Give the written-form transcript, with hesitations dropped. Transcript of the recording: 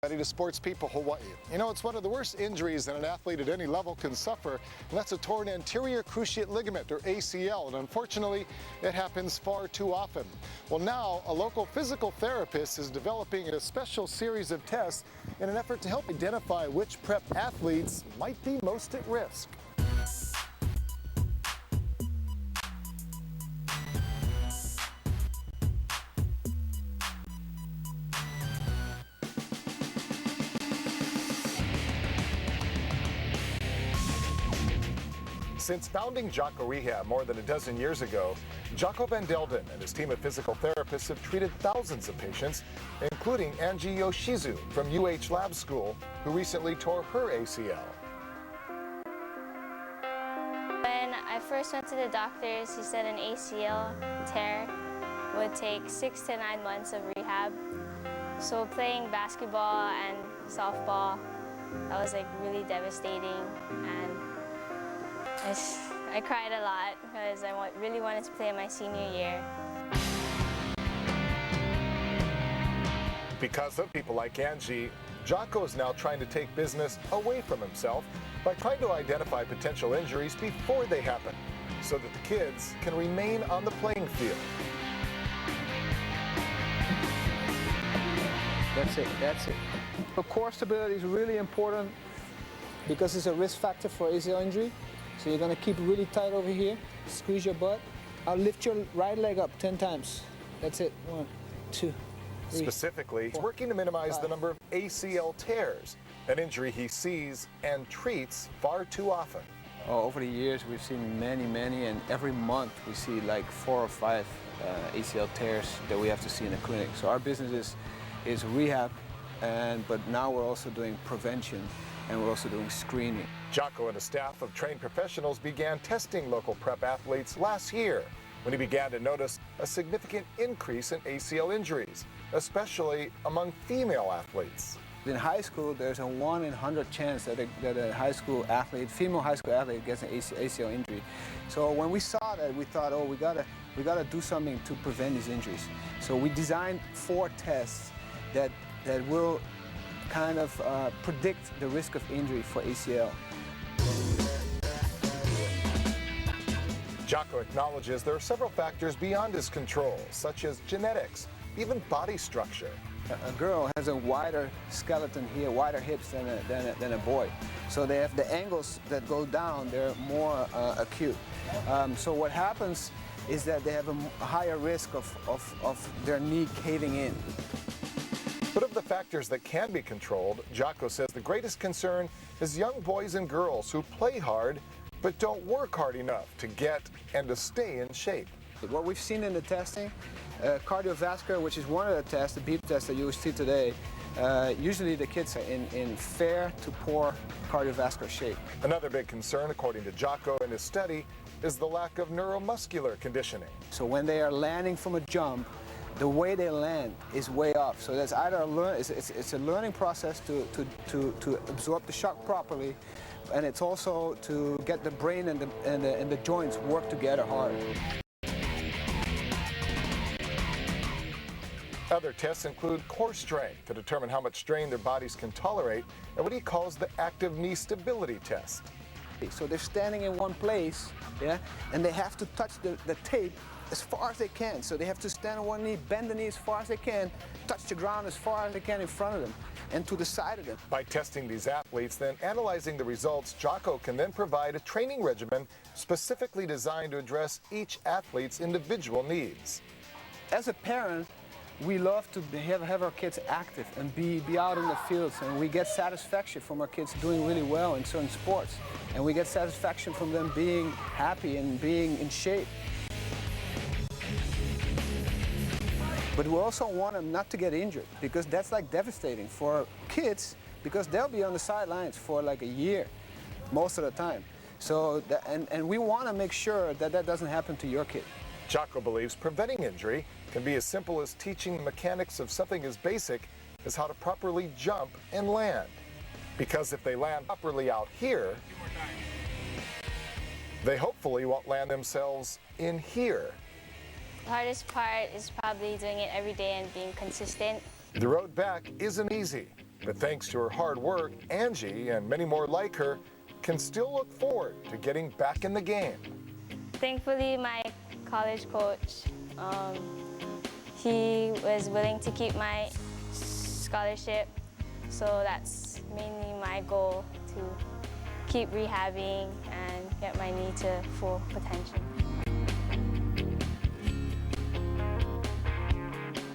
To Sports People Hawaii. You know, it's one of the worst injuries that an athlete at any level can suffer, and that's a torn anterior cruciate ligament, or ACL, and unfortunately, it happens far too often. Well, now, a local physical therapist is developing a special series of tests in an effort to help identify which prep athletes might be most at risk. Since founding Jaco Rehab more than a dozen years ago, Jaco Van Delden and his team of physical therapists have treated thousands of patients, including Angie Jacos from UH Lab School, who recently tore her ACL. When I first went to the doctors, he said an ACL tear would take 6 to 9 months of rehab. So playing basketball and softball, that was like really devastating, and I cried a lot because I really wanted to play in my senior year. Because of people like Angie, Jaco is now trying to take business away from himself by trying to identify potential injuries before they happen, so that the kids can remain on the playing field. That's it, that's it. So core stability is really important because it's a risk factor for ACL injury. So you're gonna keep really tight over here, squeeze your butt. I'll lift your right leg up 10 times. That's it, 1, 2, 3. Specifically, he's 4, working to minimize 5. the number of ACL tears, an injury he sees and treats far too often. Over the years, we've seen many, and every month we see like 4 or 5 ACL tears that we have to see in the clinic. So our business is rehab, but now we're also doing prevention, and we're also doing screening. Jaco and a staff of trained professionals began testing local prep athletes last year when he began to notice a significant increase in ACL injuries, especially among female athletes. In high school, there's a 1 in 100 chance that a high school athlete, female high school athlete, gets an ACL injury. So when we saw that, we thought, oh, we gotta do something to prevent these injuries. So we designed 4 tests that will kind of predict the risk of injury for ACL. Jaco acknowledges there are several factors beyond his control, such as genetics, even body structure. A girl has a wider skeleton here, wider hips than a boy. So they have the angles that go down, they're more acute. So what happens is that they have a higher risk of their knee caving in. But of the factors that can be controlled, Jaco says the greatest concern is young boys and girls who play hard but don't work hard enough to get and to stay in shape. What we've seen in the testing, cardiovascular, which is one of the tests, the beep test that you will see today, usually the kids are in fair to poor cardiovascular shape. Another big concern, according to Jaco and his study, is the lack of neuromuscular conditioning. So when they are landing from a jump, the way they land is way off. So that's either it's a learning process to absorb the shock properly, and it's also to get the brain and the joints work together hard. Other tests include core strength to determine how much strain their bodies can tolerate, and what he calls the active knee stability test. So they're standing in one place, yeah, and they have to touch the tape as far as they can. So they have to stand on one knee, bend the knee as far as they can, touch the ground as far as they can in front of them and to the side of them. By testing these athletes, then analyzing the results, Jaco can then provide a training regimen specifically designed to address each athlete's individual needs. As a parent, we love to have our kids active and be out in the fields, and we get satisfaction from our kids doing really well in certain sports, and we get satisfaction from them being happy and being in shape. But we also want them not to get injured, because that's like devastating for kids, because they'll be on the sidelines for like a year most of the time. So and we want to make sure that that doesn't happen to your kid. Jaco believes preventing injury can be as simple as teaching the mechanics of something as basic as how to properly jump and land. Because if they land properly out here, they hopefully won't land themselves in here. The hardest part is probably doing it every day and being consistent. The road back isn't easy, But thanks to her hard work, Angie and many more like her can still look forward to getting back in the game. Thankfully, my college coach, he was willing to keep my scholarship, so that's mainly my goal, to keep rehabbing and get my knee to full potential.